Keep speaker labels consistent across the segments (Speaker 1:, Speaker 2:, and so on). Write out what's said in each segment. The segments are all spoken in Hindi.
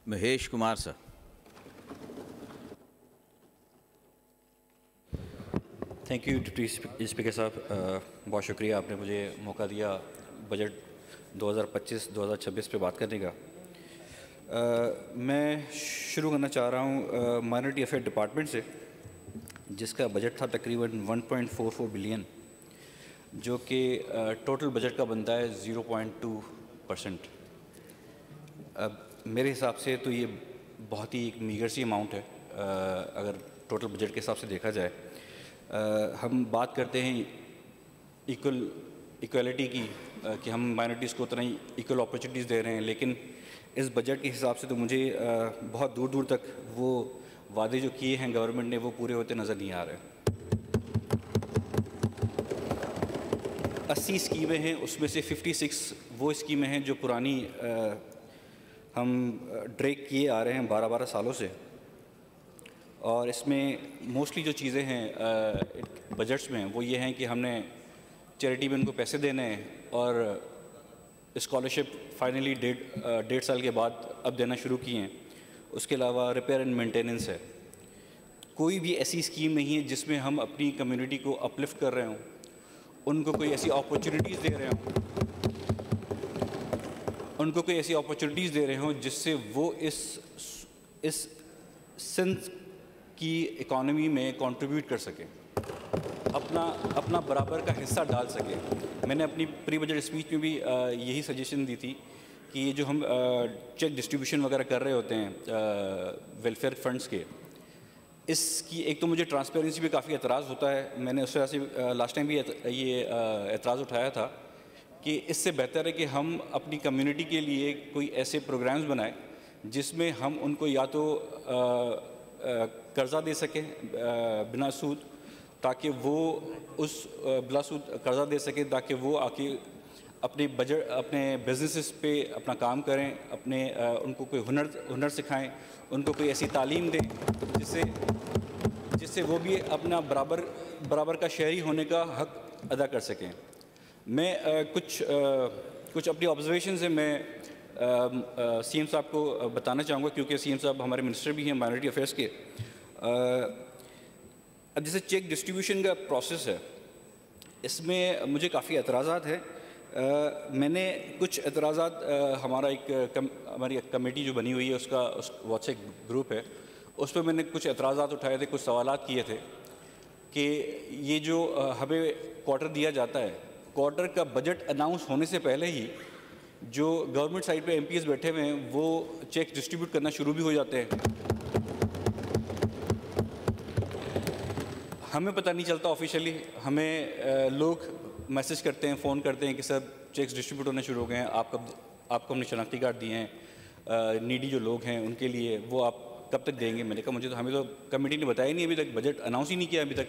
Speaker 1: Mahesh Kumar sir.
Speaker 2: Thank you deputy speaker साहब, बहुत शुक्रिया आपने मुझे मौका दिया बजट 2025-2026 पे बात करने का। मैं शुरू करना चाह रहा हूँ माइनॉरिटी अफेयर डिपार्टमेंट से, जिसका बजट था तकरीबन 1.44 बिलियन, जो कि टोटल बजट का बनता है 0.2%। अब मेरे हिसाब से तो ये बहुत ही एक मीगर सी अमाउंट है अगर टोटल बजट के हिसाब से देखा जाए। हम बात करते हैं इक्वलिटी की कि हम माइनॉरिटीज़ को उतना ही इक्वल अपॉर्चुनिटीज़ दे रहे हैं, लेकिन इस बजट के हिसाब से तो मुझे बहुत दूर दूर तक वो वादे जो किए हैं गवर्नमेंट ने वो पूरे होते नज़र नहीं आ रहे। 80 स्कीमें हैं, उसमें से 56 वो स्कीमें हैं जो पुरानी हम ड्रैग किए आ रहे हैं 12-12 सालों से, और इसमें मोस्टली जो चीज़ें हैं बजट्स में वो ये हैं कि हमने चैरिटी में उनको पैसे देने हैं और स्कॉलरशिप फाइनली 1.5 साल के बाद अब देना शुरू किए हैं। उसके अलावा रिपेयर एंड मेंटेनेंस है। कोई भी ऐसी स्कीम नहीं है जिसमें हम अपनी कम्युनिटी को अपलिफ्ट कर रहे हों, उनको कोई ऐसी अपॉर्चुनिटीज़ दे रहे हों जिससे वो इस सिंध की इकॉनमी में कंट्रीब्यूट कर सकें, अपना बराबर का हिस्सा डाल सकें। मैंने अपनी प्री बजट स्पीच में भी यही सजेशन दी थी कि ये जो हम चेक डिस्ट्रीब्यूशन वगैरह कर रहे होते हैं वेलफेयर फंड्स के, इसकी एक तो मुझे ट्रांसपेरेंसी पे काफ़ी एतराज़ होता है। मैंने उस वजह से लास्ट टाइम भी ये एतराज़ उठाया था कि इससे बेहतर है कि हम अपनी कम्युनिटी के लिए कोई ऐसे प्रोग्राम्स बनाएं जिसमें हम उनको या तो कर्ज़ा दे सकें बिना सूद, ताकि वो उस बिला सूद कर्ज़ा दे सकें ताकि वो आके अपने बिजनेसेस पे अपना काम करें, उनको कोई हुनर सिखाएं, उनको कोई ऐसी तालीम दें जिससे वो भी अपना बराबर का शहरी होने का हक अदा कर सकें। मैं कुछ अपनी ऑब्जर्वेशन से मैं सीएम साहब को बताना चाहूँगा, क्योंकि सीएम साहब हमारे मिनिस्टर भी हैं माइनॉरिटी अफेयर्स के। अब जैसे चेक डिस्ट्रीब्यूशन का प्रोसेस है, इसमें मुझे काफ़ी एतराज़ात है। मैंने कुछ एतराज़ात हमारी एक कमेटी जो बनी हुई है उसका व्हाट्सएप ग्रुप है, उस पर मैंने कुछ एतराज़ात उठाए थे, कुछ सवालात किए थे कि ये जो हमें क्वार्टर दिया जाता है, क्वार्टर का बजट अनाउंस होने से पहले ही जो गवर्नमेंट साइड पे एमपीएस बैठे हुए हैं वो चेक डिस्ट्रीब्यूट करना शुरू भी हो जाते हैं। हमें पता नहीं चलता ऑफिशियली, हमें लोग मैसेज करते हैं, फ़ोन करते हैं कि सर चेक्स डिस्ट्रीब्यूट होने शुरू हो गए हैं, आपको हमने शनाख्ती कार्ड दिए हैं, नीडी जो लोग हैं उनके लिए, वो आप कब तक देंगे। मैंने कहा हमें तो कमेटी ने बताया नहीं अभी तक, बजट अनाउंस ही नहीं किया अभी तक।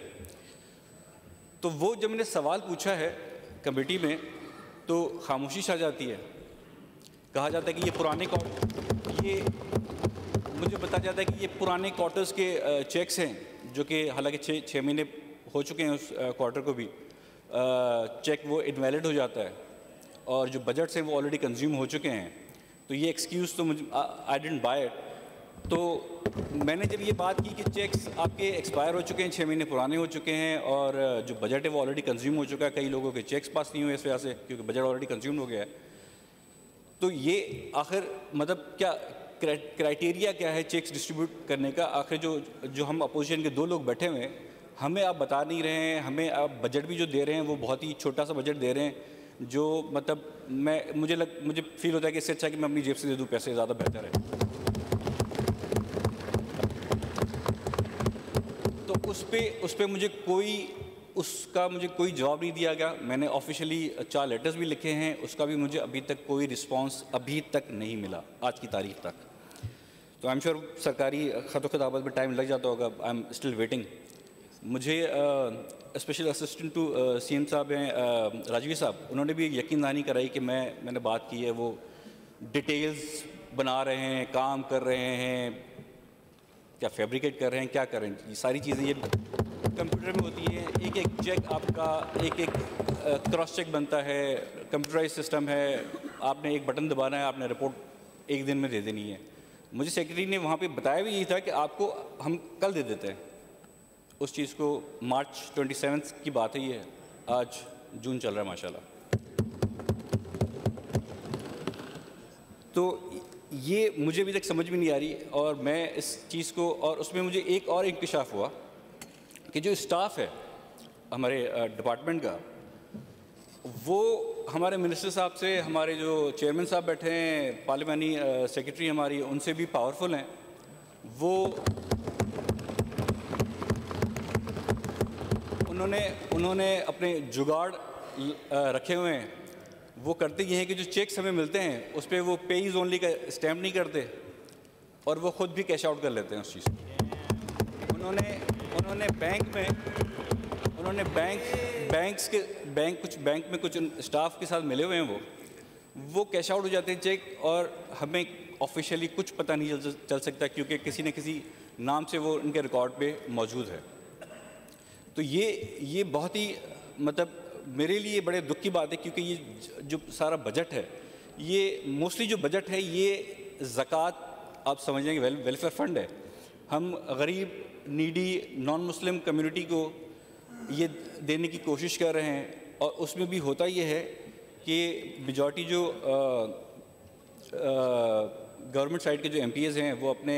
Speaker 2: तो वो जब मैंने सवाल पूछा है कमेटी में तो खामोशी छा जाती है। कहा जाता है कि मुझे बताया जाता है कि ये पुराने क्वार्टर्स के चेक्स हैं, जो कि हालांकि 6 महीने हो चुके हैं उस क्वार्टर को भी, चेक वो इनवैलिड हो जाता है और जो बजट्स हैं वो ऑलरेडी कंज्यूम हो चुके हैं। तो ये एक्सक्यूज़ तो मुझे आई डिडंट बाय इट। तो मैंने जब ये बात की कि चेक्स आपके एक्सपायर हो चुके हैं, 6 महीने पुराने हो चुके हैं और जो बजट है वो ऑलरेडी कंज्यूम हो चुका है, कई लोगों के चेक्स पास नहीं हुए इस वजह से क्योंकि बजट ऑलरेडी कंज्यूम हो गया है, तो ये आखिर मतलब क्या क्राइटेरिया क्या है चेक्स डिस्ट्रीब्यूट करने का? आखिर जो हम अपोजिशन के 2 लोग बैठे हुए हैं, हमें आप बता नहीं रहे हैं, हमें आप बजट भी जो दे रहे हैं वो बहुत ही छोटा सा बजट दे रहे हैं, जो मतलब मुझे फील होता है कि इससे अच्छा कि मैं अपनी जेब से दे दूँ पैसे, ज़्यादा बेहतर है। तो उस पे मुझे कोई जवाब नहीं दिया गया। मैंने ऑफिशियली 4 लेटर्स भी लिखे हैं, उसका भी मुझे अभी तक कोई रिस्पांस अभी तक नहीं मिला आज की तारीख तक। तो आई एम श्योर सरकारी ख़त खिताबत में टाइम लग जाता होगा। I am still waiting. मुझे स्पेशल असिस्टेंट टू सीएम साहब हैं राजवीर साहब, उन्होंने भी यकीन दहानी कराई कि मैंने बात की है, वो डिटेल्स बना रहे हैं, काम कर रहे हैं, क्या फैब्रिकेट कर रहे हैं, क्या कर रहे हैं, ये सारी चीज़ें ये कंप्यूटर में होती है। एक चेक आपका एक क्रॉस चेक बनता है, कंप्यूटराइज सिस्टम है, आपने एक बटन दबाना है, आपने रिपोर्ट 1 दिन में दे देनी है। मुझे सेक्रेटरी ने वहाँ पे बताया भी यही था कि आपको हम कल दे देते हैं उस चीज़ को। मार्च 27 की बात है ये, आज जून चल रहा है माशाल्लाह। तो ये मुझे अभी तक समझ में नहीं आ रही, और मैं इस चीज़ को, और उसमें मुझे एक और इंकशाफ हुआ कि जो स्टाफ है हमारे डिपार्टमेंट का, वो हमारे मिनिस्टर साहब से, हमारे जो चेयरमैन साहब बैठे हैं, पार्लियामानी सेक्रेटरी हमारी, उनसे भी पावरफुल हैं। वो उन्होंने अपने जुगाड़ रखे हुए हैं। वो करते ये हैं कि जो चेक्स हमें मिलते हैं उस पर वो पेइज ओनली का स्टैम्प नहीं करते, और वो ख़ुद भी कैश आउट कर लेते हैं उस चीज़ को। उन्होंने बैंक में कुछ स्टाफ के साथ मिले हुए हैं, वो कैश आउट हो जाते हैं चेक, और हमें ऑफिशियली कुछ पता नहीं चल सकता, क्योंकि किसी न किसी नाम से वो उनके रिकॉर्ड पे मौजूद है। तो ये बहुत ही मतलब मेरे लिए बड़े दुख की बात है, क्योंकि ये जो सारा बजट है, ये मोस्टली जो बजट है ये ज़कात आप समझेंगे वेलफेयर फ़ंड है। हम गरीब, नीडी, नॉन मुस्लिम कम्युनिटी को ये देने की कोशिश कर रहे हैं, और उसमें भी होता ये है कि मेजॉरिटी जो गवर्नमेंट साइड के जो MPs हैं, वो अपने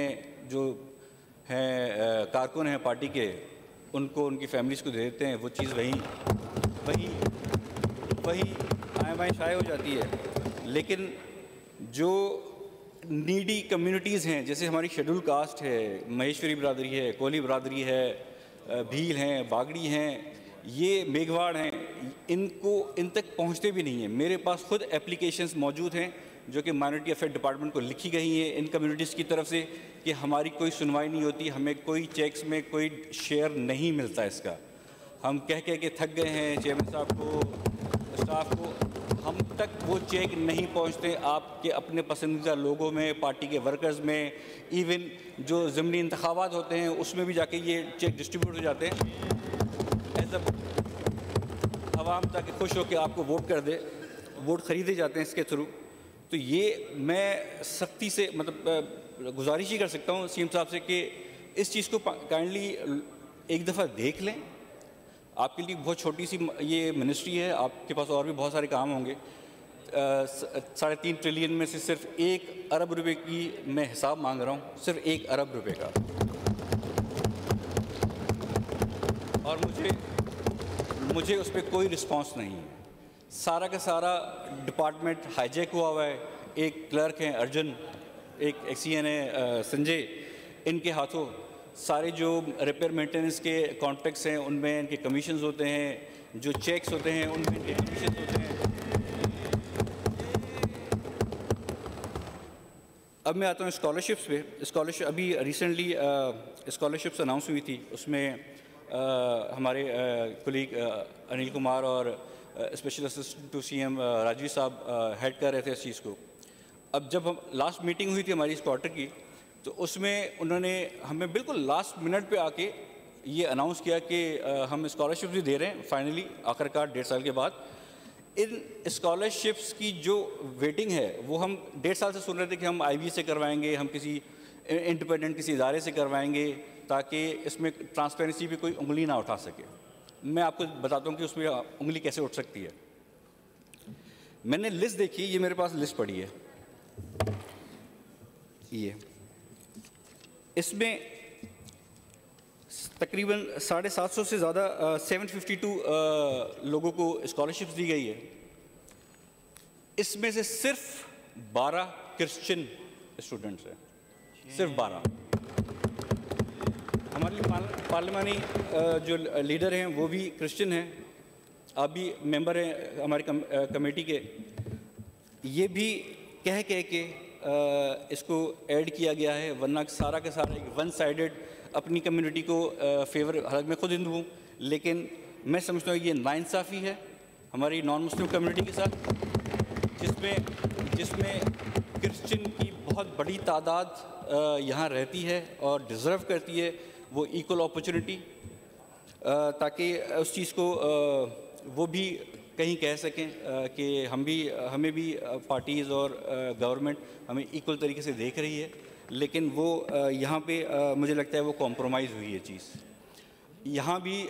Speaker 2: जो हैं कारकुन हैं पार्टी के, उनको उनकी फैमिलीज़ को दे देते हैं। वो चीज़ वही आए शाये हो जाती है। लेकिन जो नीडी कम्युनिटीज़ हैं, जैसे हमारी शेड्यूल कास्ट है, महेश्वरी बरादरी है, कोहली बरादरी है, भील हैं, बागड़ी हैं, ये मेघवाड़ हैं, इन तक पहुंचते भी नहीं हैं। मेरे पास खुद एप्लीकेशंस मौजूद हैं जो कि माइनॉरिटी अफेयर डिपार्टमेंट को लिखी गई हैं इन कम्युनिटीज़ की तरफ से, कि हमारी कोई सुनवाई नहीं होती, हमें कोई चेक्स में कोई शेयर नहीं मिलता इसका। हम कह के थक गए हैं चेयरमैन साहब को, स्टाफ को, हम तक वो चेक नहीं पहुंचते। आपके अपने पसंदीदा लोगों में, पार्टी के वर्कर्स में, इवन जो ज़मीनी इंतखाबात होते हैं उसमें भी जाके ये चेक डिस्ट्रीब्यूट हो जाते हैं। एज अवाम ताकि खुश हो के आपको वोट कर दे, वोट ख़रीदे जाते हैं इसके थ्रू। तो ये मैं सख्ती से मतलब गुजारिश ही कर सकता हूँ CM साहब से कि इस चीज़ को काइंडली एक दफ़ा देख लें। आपके लिए बहुत छोटी सी ये मिनिस्ट्री है, आपके पास और भी बहुत सारे काम होंगे। 3.5 ट्रिलियन में से सिर्फ 1 अरब रुपए की मैं हिसाब मांग रहा हूँ, सिर्फ 1 अरब रुपए का, और मुझे उस पर कोई रिस्पांस नहीं है। सारा का सारा डिपार्टमेंट हाईजैक हुआ है। एक क्लर्क हैं अर्जुन, एक CN है संजय, इनके हाथों सारे जो रिपेयर मेंटेनेंस के कॉन्ट्रैक्ट्स हैं उनमें इनके कमीशंस होते हैं, जो चेक्स होते हैं उनमें इनके कमीशंस होते हैं। अब मैं आता हूँ स्कॉलरशिप्स पे। स्कॉलरशिप अभी रिसेंटली स्कॉलरशिप्स अनाउंस हुई थी, उसमें हमारे कुलीग अनिल कुमार और special assistant to CM Rajvi साहब हेड कर रहे थे इस चीज़ को। अब जब हम लास्ट मीटिंग हुई थी हमारी इस क्वार्टर की, तो उसमें उन्होंने हमें बिल्कुल लास्ट मिनट पे आके ये अनाउंस किया कि हम स्कॉलरशिप भी दे रहे हैं फाइनली, आखिरकार 1.5 साल के बाद। इन स्कॉलरशिप्स की जो वेटिंग है वो हम 1.5 साल से सुन रहे थे कि हम IB से करवाएंगे, हम किसी इंडिपेंडेंट किसी इदारे से करवाएंगे, ताकि इसमें ट्रांसपेरेंसी पे कोई उंगली ना उठा सके। मैं आपको बताता हूँ कि उसमें उंगली कैसे उठ सकती है। मैंने लिस्ट देखी, ये मेरे पास लिस्ट पड़ी है, ये इसमें तकरीबन 750 से ज़्यादा 752 लोगों को स्कॉलरशिप्स दी गई है। इसमें से सिर्फ 12 क्रिश्चियन स्टूडेंट्स हैं, सिर्फ 12। हमारे पार्लियामानी जो लीडर हैं वो भी क्रिश्चियन हैं, आप भी मेंबर हैं हमारी कमेटी के। ये भी कह के इसको ऐड किया गया है, वरना सारा का सारा एक वन साइडेड अपनी कम्युनिटी को फेवर। हालांकि मैं खुद हिंदू हूँ, लेकिन मैं समझता हूँ ये नाइंसाफ़ी है हमारी नॉन मुस्लिम कम्युनिटी के साथ, जिसमें क्रिश्चियन की बहुत बड़ी तादाद यहाँ रहती है और डिज़र्व करती है वो इक्वल अपॉर्चुनिटी, ताकि उस चीज़ को वो भी कहीं कह सकें कि हमें भी पार्टीज़ और गवर्नमेंट हमें इक्वल तरीके से देख रही है। लेकिन वो यहाँ पे मुझे लगता है वो कॉम्प्रोमाइज़ हुई है चीज़। यहाँ भी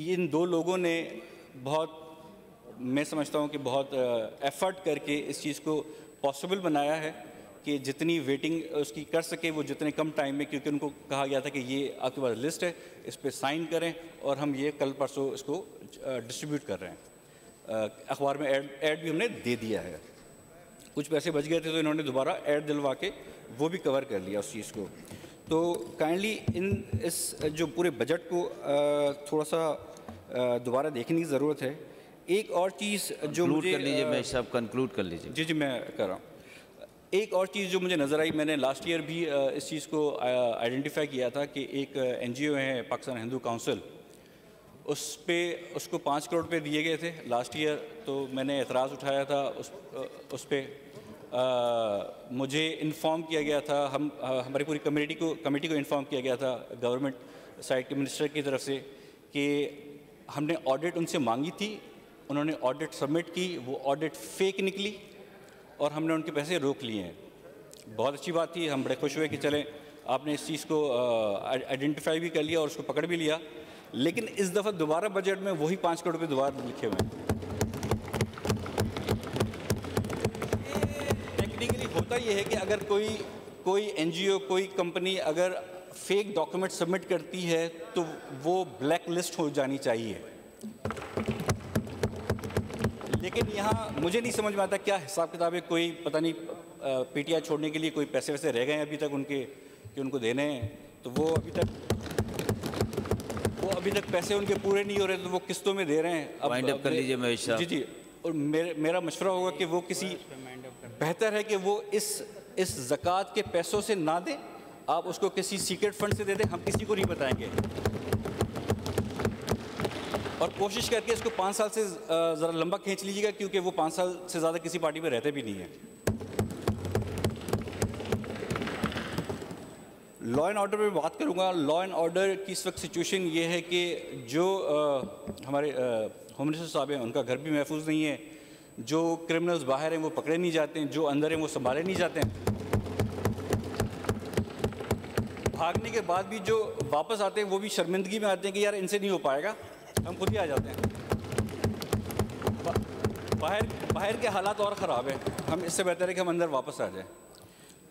Speaker 2: इन दो लोगों ने बहुत, मैं समझता हूँ कि बहुत एफ़र्ट करके इस चीज़ को पॉसिबल बनाया है कि जितनी वेटिंग उसकी कर सके वो जितने कम टाइम में, क्योंकि उनको कहा गया था कि ये आपके पास लिस्ट है, इस पर साइन करें और हम ये कल परसों इसको डिस्ट्रीब्यूट कर रहे हैं। अखबार में ऐड भी हमने दे दिया है। कुछ पैसे बच गए थे तो इन्होंने दोबारा ऐड दिलवा के वो भी कवर कर लिया उस चीज़ को। तो काइंडली इस जो पूरे बजट को थोड़ा सा दोबारा देखने की ज़रूरत है। एक और चीज़ जो मुझे
Speaker 1: कर लीजिए, मैं सब कंक्लूड कर लीजिए।
Speaker 2: जी मैं कर रहा हूँ। एक और चीज़ जो मुझे नज़र आई, मैंने लास्ट ईयर भी इस चीज़ को आइडेंटिफाई किया था कि एक NGO है पाकिस्तान हिंदू काउंसिल, उसको 5 करोड़ रुपए दिए गए थे लास्ट ईयर। तो मैंने एतराज़ उठाया था उस पर। मुझे इन्फॉर्म किया गया था, हमारी पूरी कमेटी को इन्फॉर्म किया गया था गवर्नमेंट साइड के मिनिस्टर की तरफ से कि हमने ऑडिट उनसे मांगी थी, उन्होंने ऑडिट सबमिट की, वो ऑडिट फेक निकली और हमने उनके पैसे रोक लिए हैं। बहुत अच्छी बात थी, हम बड़े खुश हुए कि चलें आपने इस चीज़ को आइडेंटिफाई भी कर लिया और उसको पकड़ भी लिया। लेकिन इस दफ़ा दोबारा बजट में वही 5 करोड़ रुपये दोबारा लिखे हुए हैं। टेक्निकली होता ये है कि अगर कोई NGO, कोई कंपनी अगर फेक डॉक्यूमेंट सबमिट करती है तो वो ब्लैक लिस्ट हो जानी चाहिए। लेकिन यहाँ मुझे नहीं समझ में आता क्या हिसाब किताब है। कोई पता नहीं PTI छोड़ने के लिए कोई पैसे वैसे रह गए हैं अभी तक उनके कि उनको देने हैं, तो वो अभी तक पैसे उनके पूरे नहीं हो रहे, तो वो किस्तों में दे रहे हैं।
Speaker 1: वाइंड अप कर लीजिए महेश साहब।
Speaker 2: जी। और मेरा मशवरा होगा कि वो किसी बेहतर है कि वो इस ज़कात के पैसों से ना दें, आप उसको किसी सीक्रेट फंड से दे दें, हम किसी को नहीं बताएंगे। और कोशिश करके इसको 5 साल से ज़रा लंबा खींच लीजिएगा, क्योंकि वो 5 साल से ज़्यादा किसी पार्टी में रहते भी नहीं हैं। लॉ एंड ऑर्डर पे बात करूँगा। लॉ एंड ऑर्डर की इस वक्त सिचुएशन ये है कि जो हमारे होम मिनिस्टर साहब हैं उनका घर भी महफूज नहीं है, जो क्रिमिनल्स बाहर हैं वो पकड़े नहीं जाते हैं, जो अंदर हैं वो संभाले नहीं जाते हैं, भागने के बाद भी जो वापस आते हैं वो भी शर्मिंदगी में आते हैं कि यार इनसे नहीं हो पाएगा, हम खुद ही आ जाते हैं। बाहर के हालात और ख़राब है, हम इससे बेहतर है कि हम अंदर वापस आ जाएं।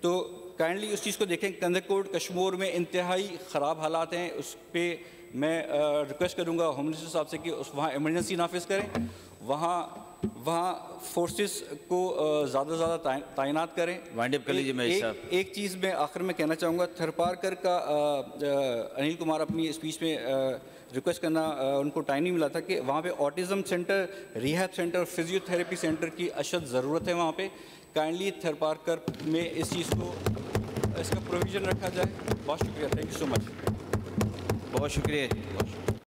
Speaker 2: तो काइंडली उस चीज़ को देखें। कंदरकोट कश्मीर में इंतहाई ख़राब हालात हैं, उस पर मैं रिक्वेस्ट करूँगा होम मिनिस्टर साहब से कि वहाँ एमरजेंसी नाफिज करें, वहाँ फोर्सेस को ज़्यादा से ज़्यादा तैनात करें।
Speaker 1: वाइंड अप कर लीजिए महेश साहब।
Speaker 2: एक चीज़ मैं आखिर में कहना चाहूँगा, थरपारकर का अनिल कुमार अपनी स्पीच में रिक्वेस्ट करना, उनको टाइम नहीं मिला था कि वहाँ पे autism centre, rehab centre, physiotherapy centre की अशद ज़रूरत है वहाँ पे। काइंडली थरपारकर में इस चीज़ को, इसका प्रोविज़न रखा जाए। बहुत शुक्रिया, थैंक यू सो मच।
Speaker 1: बहुत शुक्रिया।